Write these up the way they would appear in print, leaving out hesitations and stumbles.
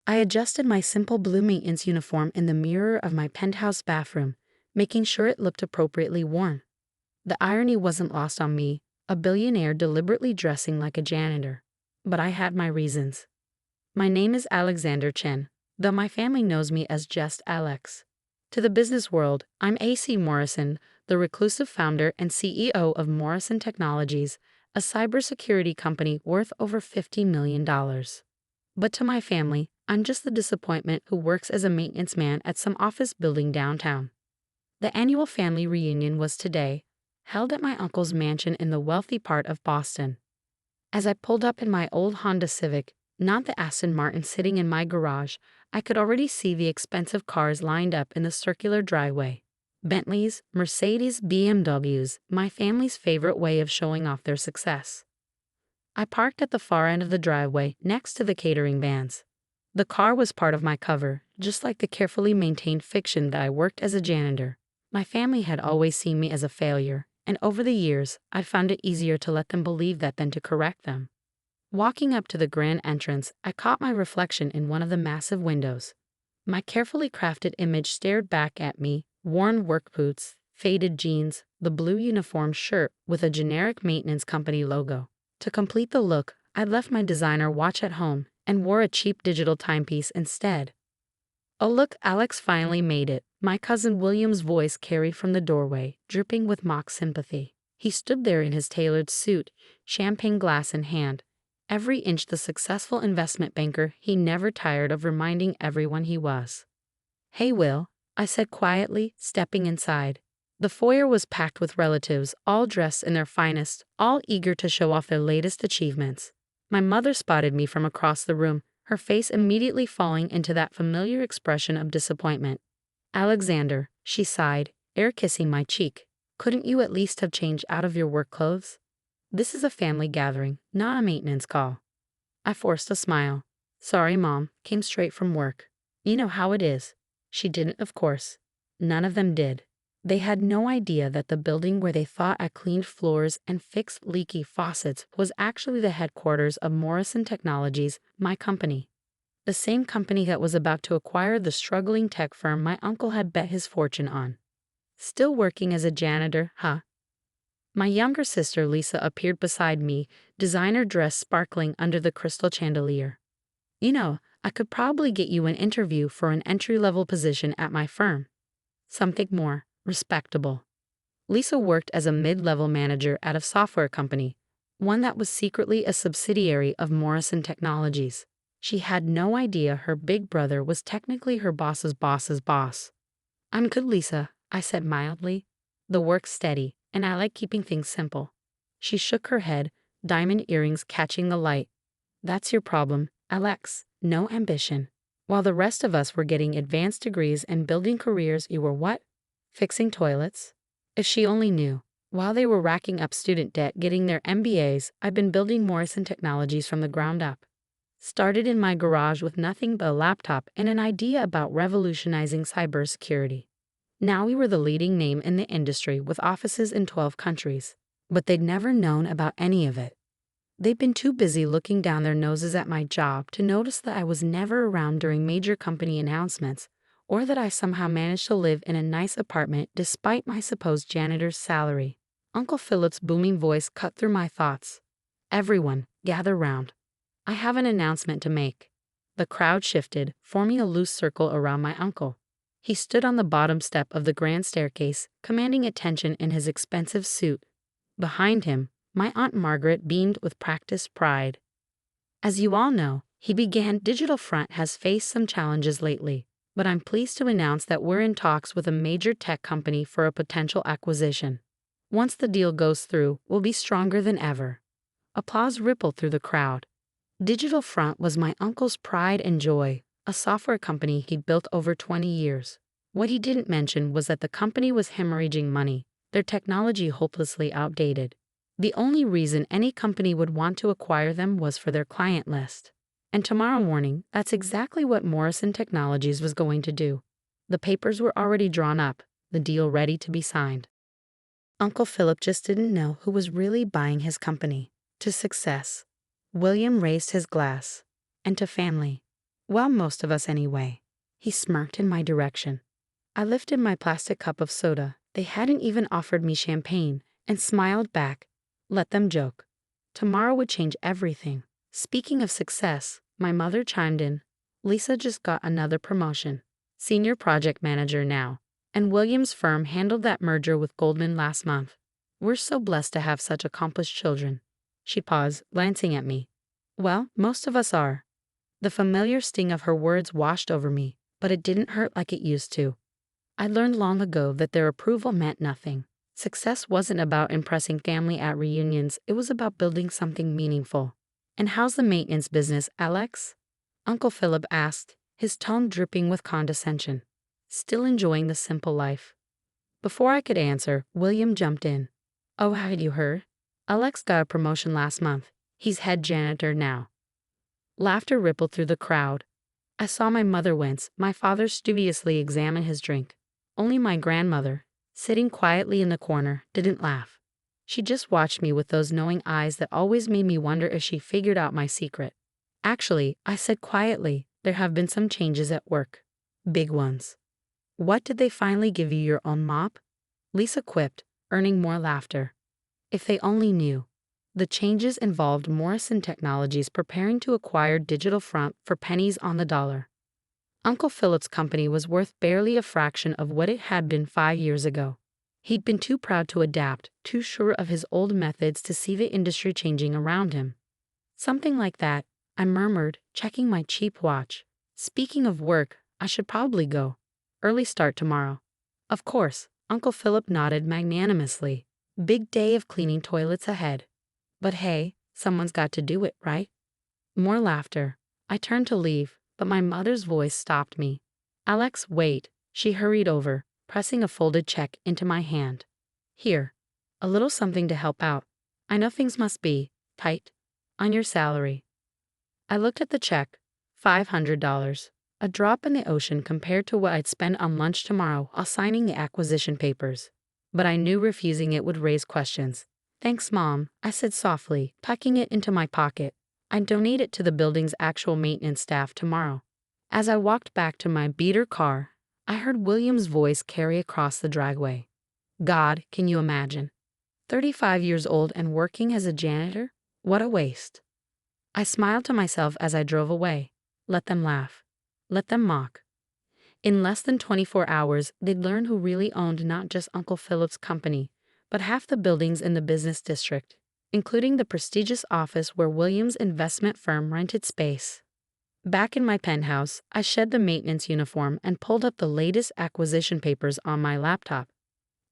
I adjusted my simple blue maintenance uniform in the mirror of my penthouse bathroom, making sure it looked appropriately worn. The irony wasn't lost on me, a billionaire deliberately dressing like a janitor. But I had my reasons. My name is Alexander Chen, though my family knows me as just Alex. To the business world, I'm AC Morrison, the reclusive founder and CEO of Morrison Technologies, a cybersecurity company worth over $50 million. But to my family, I'm just the disappointment who works as a maintenance man at some office building downtown. The annual family reunion was today, held at my uncle's mansion in the wealthy part of Boston. As I pulled up in my old Honda Civic, not the Aston Martin sitting in my garage, I could already see the expensive cars lined up in the circular driveway. Bentleys, Mercedes, BMWs, my family's favorite way of showing off their success. I parked at the far end of the driveway, next to the catering vans. The car was part of my cover, just like the carefully maintained fiction that I worked as a janitor. My family had always seen me as a failure, and over the years, I'd found it easier to let them believe that than to correct them. Walking up to the grand entrance, I caught my reflection in one of the massive windows. My carefully crafted image stared back at me, worn work boots, faded jeans, the blue uniform shirt with a generic maintenance company logo. To complete the look, I left my designer watch at home and wore a cheap digital timepiece instead. "Oh look, Alex finally made it," my cousin William's voice carried from the doorway, dripping with mock sympathy. He stood there in his tailored suit, champagne glass in hand, every inch the successful investment banker he never tired of reminding everyone he was. "Hey Will," I said quietly, stepping inside. The foyer was packed with relatives, all dressed in their finest, all eager to show off their latest achievements. My mother spotted me from across the room, her face immediately falling into that familiar expression of disappointment. "Alexander," she sighed, air kissing my cheek, "couldn't you at least have changed out of your work clothes? This is a family gathering, not a maintenance call." I forced a smile. "Sorry, Mom, came straight from work. You know how it is." She didn't, of course. None of them did. They had no idea that the building where they thought I cleaned floors and fixed leaky faucets was actually the headquarters of Morrison Technologies, my company. The same company that was about to acquire the struggling tech firm my uncle had bet his fortune on. Still working as a janitor, huh? My younger sister Lisa appeared beside me, designer dress sparkling under the crystal chandelier. "You know, I could probably get you an interview for an entry-level position at my firm. Something more respectable." Lisa worked as a mid-level manager at a software company, one that was secretly a subsidiary of Morrison Technologies. She had no idea her big brother was technically her boss's boss's boss. "I'm good, Lisa," I said mildly. "The work's steady, and I like keeping things simple." She shook her head, diamond earrings catching the light. "That's your problem, Alex. No ambition. While the rest of us were getting advanced degrees and building careers, you were what? Fixing toilets?" If she only knew. While they were racking up student debt getting their MBAs, I've been building Morrison Technologies from the ground up. Started in my garage with nothing but a laptop and an idea about revolutionizing cybersecurity. Now we were the leading name in the industry with offices in 12 countries. But they'd never known about any of it. They'd been too busy looking down their noses at my job to notice that I was never around during major company announcements, or that I somehow managed to live in a nice apartment despite my supposed janitor's salary. Uncle Philip's booming voice cut through my thoughts. "Everyone, gather round. I have an announcement to make." The crowd shifted, forming a loose circle around my uncle. He stood on the bottom step of the grand staircase, commanding attention in his expensive suit. Behind him, my Aunt Margaret beamed with practiced pride. "As you all know," he began, "Digital Front has faced some challenges lately, but I'm pleased to announce that we're in talks with a major tech company for a potential acquisition. Once the deal goes through, we'll be stronger than ever." Applause rippled through the crowd. Digital Front was my uncle's pride and joy, a software company he'd built over 20 years. What he didn't mention was that the company was hemorrhaging money, their technology hopelessly outdated. The only reason any company would want to acquire them was for their client list. And tomorrow morning, that's exactly what Morrison Technologies was going to do. The papers were already drawn up, the deal ready to be signed. Uncle Philip just didn't know who was really buying his company. To success. William raised his glass. And to family. Well, most of us anyway. He smirked in my direction. I lifted my plastic cup of soda. They hadn't even offered me champagne, and smiled back. Let them joke. Tomorrow would change everything. Speaking of success, my mother chimed in. Lisa just got another promotion. Senior project manager now. And Williams' firm handled that merger with Goldman last month. We're so blessed to have such accomplished children. She paused, glancing at me. Well, most of us are. The familiar sting of her words washed over me, but it didn't hurt like it used to. I learned long ago that their approval meant nothing. Success wasn't about impressing family at reunions, it was about building something meaningful. And how's the maintenance business, Alex? Uncle Philip asked, his tone dripping with condescension. Still enjoying the simple life. Before I could answer, William jumped in. Oh, had you heard? Alex got a promotion last month. He's head janitor now. Laughter rippled through the crowd. I saw my mother wince, my father studiously examine his drink. Only my grandmother, sitting quietly in the corner, didn't laugh. She just watched me with those knowing eyes that always made me wonder if she figured out my secret. Actually, I said quietly, there have been some changes at work. Big ones. What, did they finally give you your own mop? Lisa quipped, earning more laughter. If they only knew. The changes involved Morrison Technologies preparing to acquire Digital Front for pennies on the dollar. Uncle Philip's company was worth barely a fraction of what it had been 5 years ago. He'd been too proud to adapt, too sure of his old methods to see the industry changing around him. Something like that, I murmured, checking my cheap watch. Speaking of work, I should probably go. Early start tomorrow. Of course, Uncle Philip nodded magnanimously. Big day of cleaning toilets ahead. But hey, someone's got to do it, right? More laughter. I turned to leave, but my mother's voice stopped me. Alex, wait. She hurried over, pressing a folded check into my hand. Here. A little something to help out. I know things must be tight on your salary. I looked at the check. $500. A drop in the ocean compared to what I'd spend on lunch tomorrow while signing the acquisition papers. But I knew refusing it would raise questions. Thanks, Mom, I said softly, tucking it into my pocket. I'd donate it to the building's actual maintenance staff tomorrow. As I walked back to my beater car, I heard William's voice carry across the driveway. God, can you imagine? 35 years old and working as a janitor? What a waste. I smiled to myself as I drove away. Let them laugh. Let them mock. In less than 24 hours, they'd learn who really owned not just Uncle Philip's company, but half the buildings in the business district, including the prestigious office where Williams' investment firm rented space. Back in my penthouse, I shed the maintenance uniform and pulled up the latest acquisition papers on my laptop.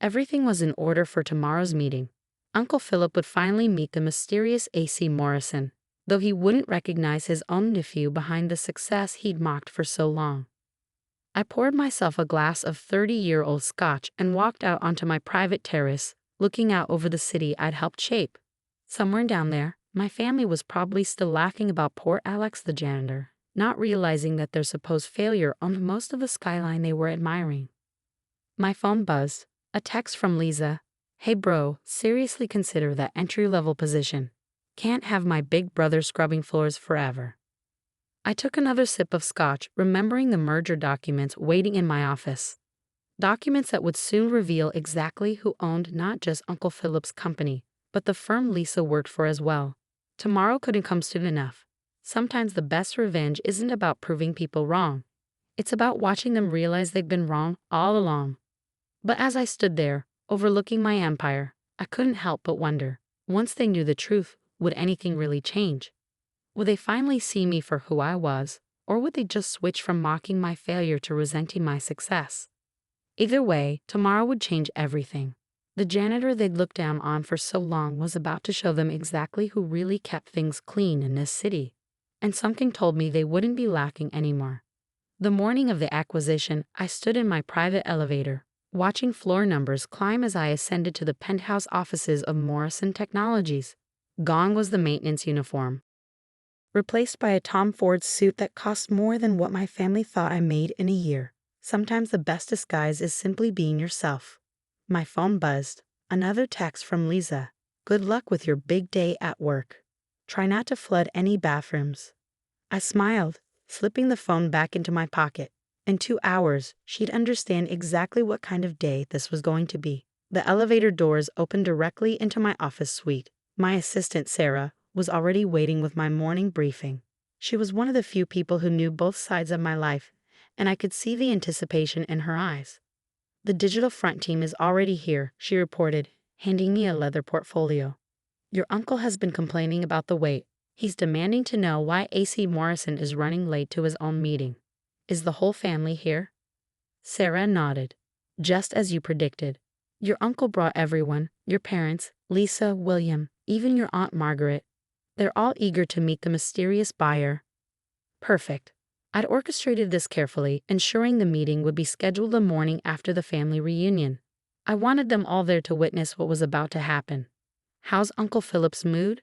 Everything was in order for tomorrow's meeting. Uncle Philip would finally meet the mysterious A.C. Morrison, though he wouldn't recognize his own nephew behind the success he'd mocked for so long. I poured myself a glass of 30-year-old scotch and walked out onto my private terrace, looking out over the city I'd helped shape. Somewhere down there, my family was probably still laughing about poor Alex the janitor, not realizing that their supposed failure owned most of the skyline they were admiring. My phone buzzed. A text from Lisa. Hey bro, seriously consider that entry-level position. Can't have my big brother scrubbing floors forever. I took another sip of scotch, remembering the merger documents waiting in my office. Documents that would soon reveal exactly who owned not just Uncle Philip's company, but the firm Lisa worked for as well. Tomorrow couldn't come soon enough. Sometimes the best revenge isn't about proving people wrong. It's about watching them realize they've been wrong all along. But as I stood there, overlooking my empire, I couldn't help but wonder, once they knew the truth, would anything really change? Would they finally see me for who I was, or would they just switch from mocking my failure to resenting my success? Either way, tomorrow would change everything. The janitor they'd looked down on for so long was about to show them exactly who really kept things clean in this city. And something told me they wouldn't be lacking anymore. The morning of the acquisition, I stood in my private elevator, watching floor numbers climb as I ascended to the penthouse offices of Morrison Technologies. Gone was the maintenance uniform, replaced by a Tom Ford suit that cost more than what my family thought I made in a year. Sometimes the best disguise is simply being yourself. My phone buzzed. Another text from Lisa. Good luck with your big day at work. Try not to flood any bathrooms. I smiled, slipping the phone back into my pocket. In 2 hours, she'd understand exactly what kind of day this was going to be. The elevator doors opened directly into my office suite. My assistant, Sarah, was already waiting with my morning briefing. She was one of the few people who knew both sides of my life, and I could see the anticipation in her eyes. "The digital front team is already here," she reported, handing me a leather portfolio. "Your uncle has been complaining about the wait. He's demanding to know why AC Morrison is running late to his own meeting. Is the whole family here?" Sarah nodded. "Just as you predicted. Your uncle brought everyone, your parents, Lisa, William, even your Aunt Margaret. They're all eager to meet the mysterious buyer." Perfect. I'd orchestrated this carefully, ensuring the meeting would be scheduled the morning after the family reunion. I wanted them all there to witness what was about to happen. "How's Uncle Philip's mood?"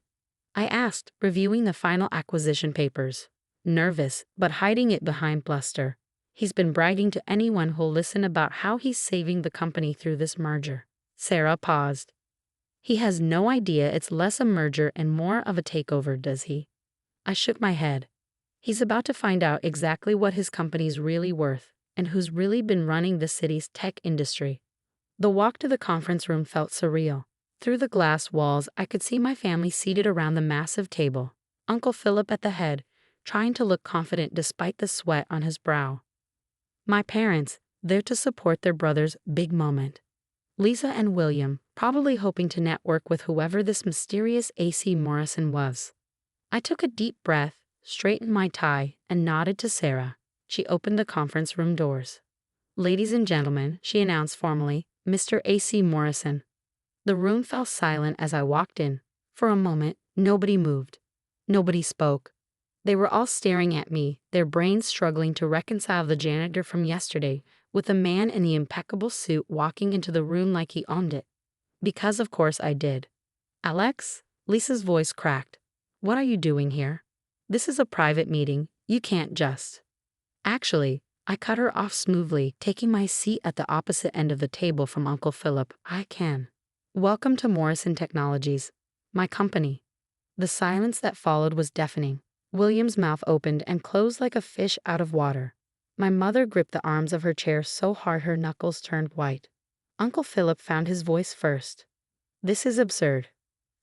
I asked, reviewing the final acquisition papers. "Nervous, but hiding it behind bluster. He's been bragging to anyone who'll listen about how he's saving the company through this merger." Sarah paused. "He has no idea it's less a merger and more of a takeover, does he?" I shook my head. "He's about to find out exactly what his company's really worth and who's really been running the city's tech industry." The walk to the conference room felt surreal. Through the glass walls, I could see my family seated around the massive table, Uncle Philip at the head, trying to look confident despite the sweat on his brow. My parents, there to support their brother's big moment. Lisa and William, probably hoping to network with whoever this mysterious AC Morrison was. I took a deep breath, straightened my tie, and nodded to Sarah. She opened the conference room doors. "Ladies and gentlemen," she announced formally, "Mr. AC Morrison." The room fell silent as I walked in. For a moment, nobody moved. Nobody spoke. They were all staring at me, their brains struggling to reconcile the janitor from yesterday with a man in the impeccable suit walking into the room like he owned it. Because of course I did. "Alex?" Lisa's voice cracked. "What are you doing here? This is a private meeting. You can't just." Actually, I cut her off smoothly, taking my seat at the opposite end of the table from Uncle Philip. "I can. Welcome to Morrison Technologies, my company." The silence that followed was deafening. William's mouth opened and closed like a fish out of water. My mother gripped the arms of her chair so hard her knuckles turned white. Uncle Philip found his voice first. "This is absurd.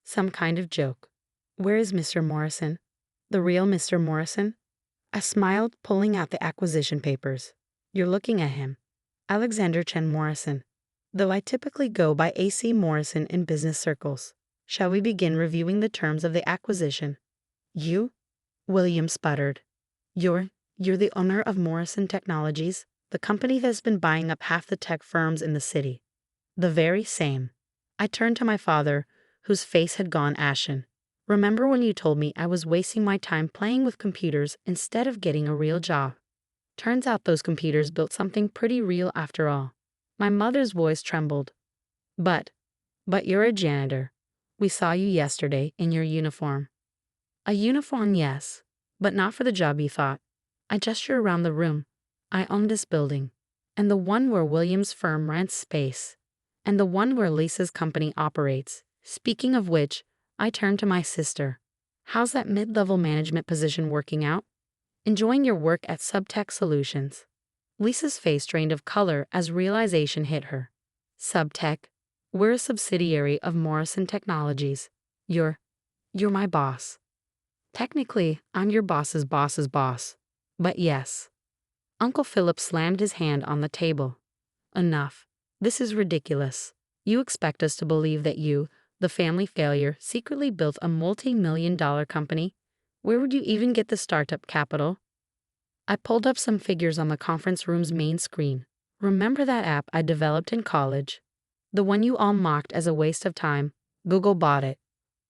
Some kind of joke. Where is Mr. Morrison? The real Mr. Morrison?" I smiled, pulling out the acquisition papers. "You're looking at him. Alexander Chen Morrison. Though I typically go by AC Morrison in business circles. Shall we begin reviewing the terms of the acquisition?" "You?" William sputtered. You're the owner of Morrison Technologies, the company that's been buying up half the tech firms in the city." "The very same." I turned to my father, whose face had gone ashen. "Remember when you told me I was wasting my time playing with computers instead of getting a real job? Turns out those computers built something pretty real after all." My mother's voice trembled. But you're a janitor. We saw you yesterday in your uniform." "A uniform, yes, but not for the job you thought." I gestured around the room. "I own this building, and the one where William's firm rents space, and the one where Lisa's company operates. Speaking of which," I turned to my sister. "How's that mid-level management position working out? Enjoying your work at Subtech Solutions?" Lisa's face drained of color as realization hit her. "Subtech? We're a subsidiary of Morrison Technologies. You're my boss." "Technically, I'm your boss's boss's boss. But yes." Uncle Philip slammed his hand on the table. "Enough. This is ridiculous. You expect us to believe that you, the family failure, secretly built a multi-million-dollar company? Where would you even get the startup capital?" I pulled up some figures on the conference room's main screen. "Remember that app I developed in college? The one you all mocked as a waste of time? Google bought it.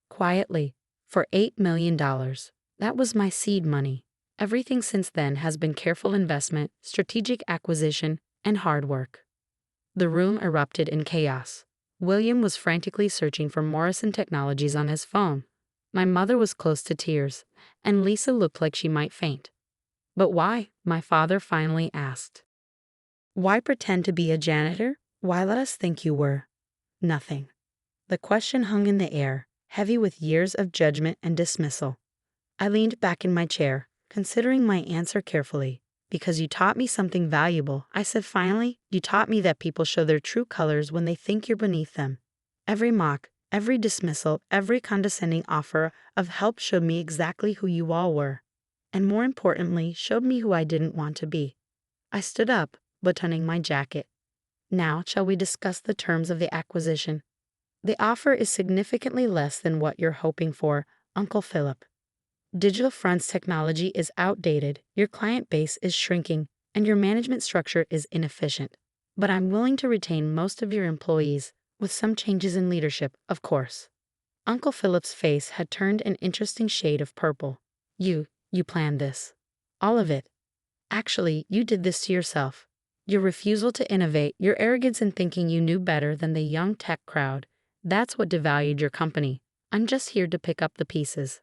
Quietly. For $8 million. That was my seed money. Everything since then has been careful investment, strategic acquisition, and hard work." The room erupted in chaos. William was frantically searching for Morrison Technologies on his phone. My mother was close to tears, and Lisa looked like she might faint. "But why?" my father finally asked. "Why pretend to be a janitor? Why let us think you were nothing?" The question hung in the air, heavy with years of judgment and dismissal. I leaned back in my chair, Considering my answer carefully. Because you taught me something valuable, I said finally. You taught me that people show their true colors when they think you're beneath them. Every mock, every dismissal, every condescending offer of help showed me exactly who you all were. And more importantly, showed me who I didn't want to be. I stood up, buttoning my jacket. Now, shall we discuss the terms of the acquisition? The offer is significantly less than what you're hoping for, Uncle Philip. Digital Front's technology is outdated, your client base is shrinking, and your management structure is inefficient. But I'm willing to retain most of your employees, with some changes in leadership, of course. Uncle Philip's face had turned an interesting shade of purple. You planned this. All of it. Actually, you did this to yourself. Your refusal to innovate, your arrogance in thinking you knew better than the young tech crowd, that's what devalued your company. I'm just here to pick up the pieces.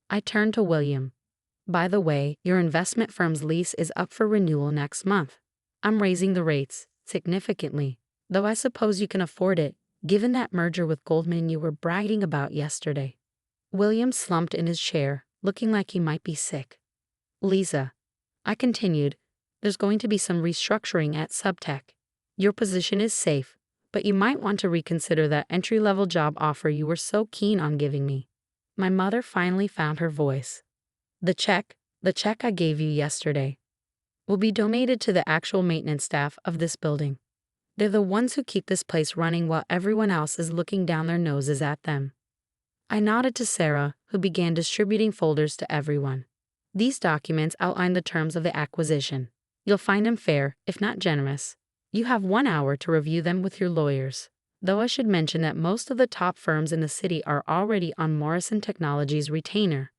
I turned to William. By the way, your investment firm's lease is up for renewal next month. I'm raising the rates, significantly, though I suppose you can afford it, given that merger with Goldman you were bragging about yesterday. William slumped in his chair, looking like he might be sick. Lisa, I continued, there's going to be some restructuring at Subtech. Your position is safe, but you might want to reconsider that entry-level job offer you were so keen on giving me. My mother finally found her voice. The check I gave you yesterday, will be donated to the actual maintenance staff of this building. They're the ones who keep this place running while everyone else is looking down their noses at them. I nodded to Sarah, who began distributing folders to everyone. These documents outline the terms of the acquisition. You'll find them fair, if not generous. You have 1 hour to review them with your lawyers. Though I should mention that most of the top firms in the city are already on Morrison Technologies' retainer.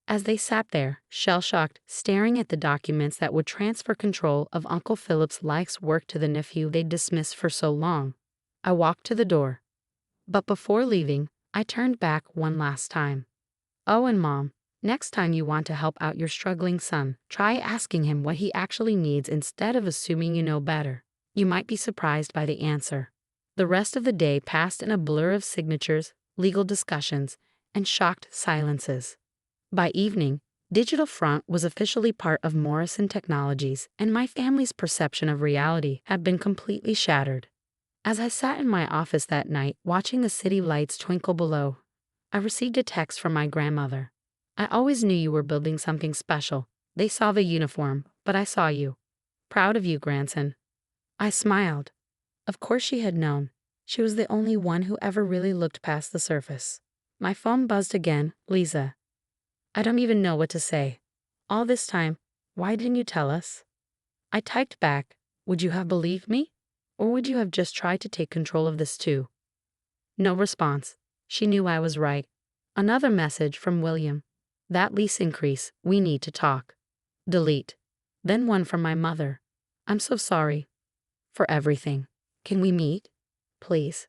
As they sat there, shell-shocked, staring at the documents that would transfer control of Uncle Philip's life's work to the nephew they'd dismissed for so long, I walked to the door. But before leaving, I turned back one last time. Oh, and Mom, next time you want to help out your struggling son, try asking him what he actually needs instead of assuming you know better. You might be surprised by the answer. The rest of the day passed in a blur of signatures, legal discussions, and shocked silences. By evening, Digital Front was officially part of Morrison Technologies, and my family's perception of reality had been completely shattered. As I sat in my office that night, watching the city lights twinkle below, I received a text from my grandmother. I always knew you were building something special. They saw the uniform, but I saw you. Proud of you, grandson. I smiled. Of course she had known. She was the only one who ever really looked past the surface. My phone buzzed again. Lisa. I don't even know what to say. All this time, why didn't you tell us? I typed back, would you have believed me? Or would you have just tried to take control of this too? No response. She knew I was right. Another message from William. That lease increase, we need to talk. Delete. Then one from my mother. I'm so sorry. For everything. Can we meet? Please.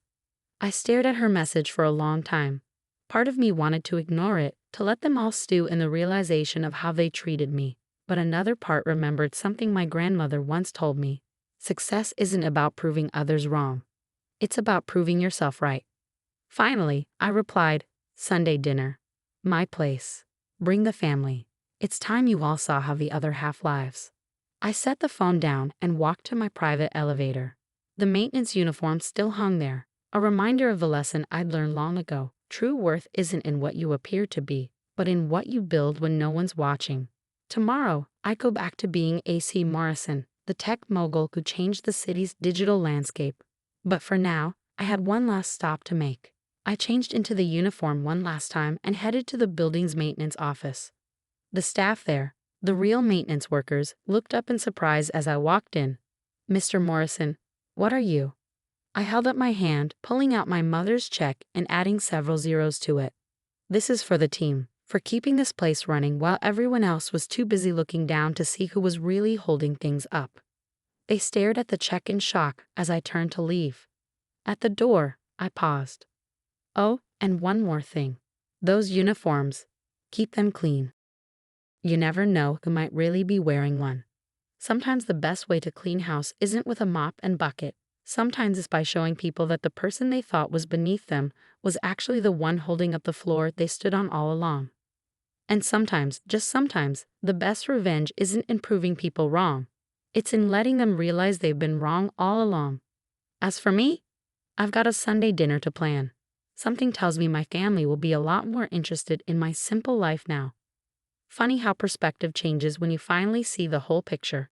I stared at her message for a long time. Part of me wanted to ignore it, to let them all stew in the realization of how they treated me. But another part remembered something my grandmother once told me. Success isn't about proving others wrong. It's about proving yourself right. Finally, I replied, Sunday dinner. My place. Bring the family. It's time you all saw how the other half lives. I set the phone down and walked to my private elevator. The maintenance uniform still hung there, a reminder of the lesson I'd learned long ago. True worth isn't in what you appear to be, but in what you build when no one's watching. Tomorrow, I go back to being A.C. Morrison, the tech mogul who changed the city's digital landscape. But for now, I had one last stop to make. I changed into the uniform one last time and headed to the building's maintenance office. The staff there, the real maintenance workers, looked up in surprise as I walked in. Mr. Morrison, what are you? I held up my hand, pulling out my mother's check and adding several zeros to it. This is for the team, for keeping this place running while everyone else was too busy looking down to see who was really holding things up. They stared at the check in shock as I turned to leave. At the door, I paused. Oh, and one more thing. Those uniforms. Keep them clean. You never know who might really be wearing one. Sometimes the best way to clean house isn't with a mop and bucket. Sometimes it's by showing people that the person they thought was beneath them was actually the one holding up the floor they stood on all along. And sometimes, just sometimes, the best revenge isn't in proving people wrong. It's in letting them realize they've been wrong all along. As for me, I've got a Sunday dinner to plan. Something tells me my family will be a lot more interested in my simple life now. Funny how perspective changes when you finally see the whole picture.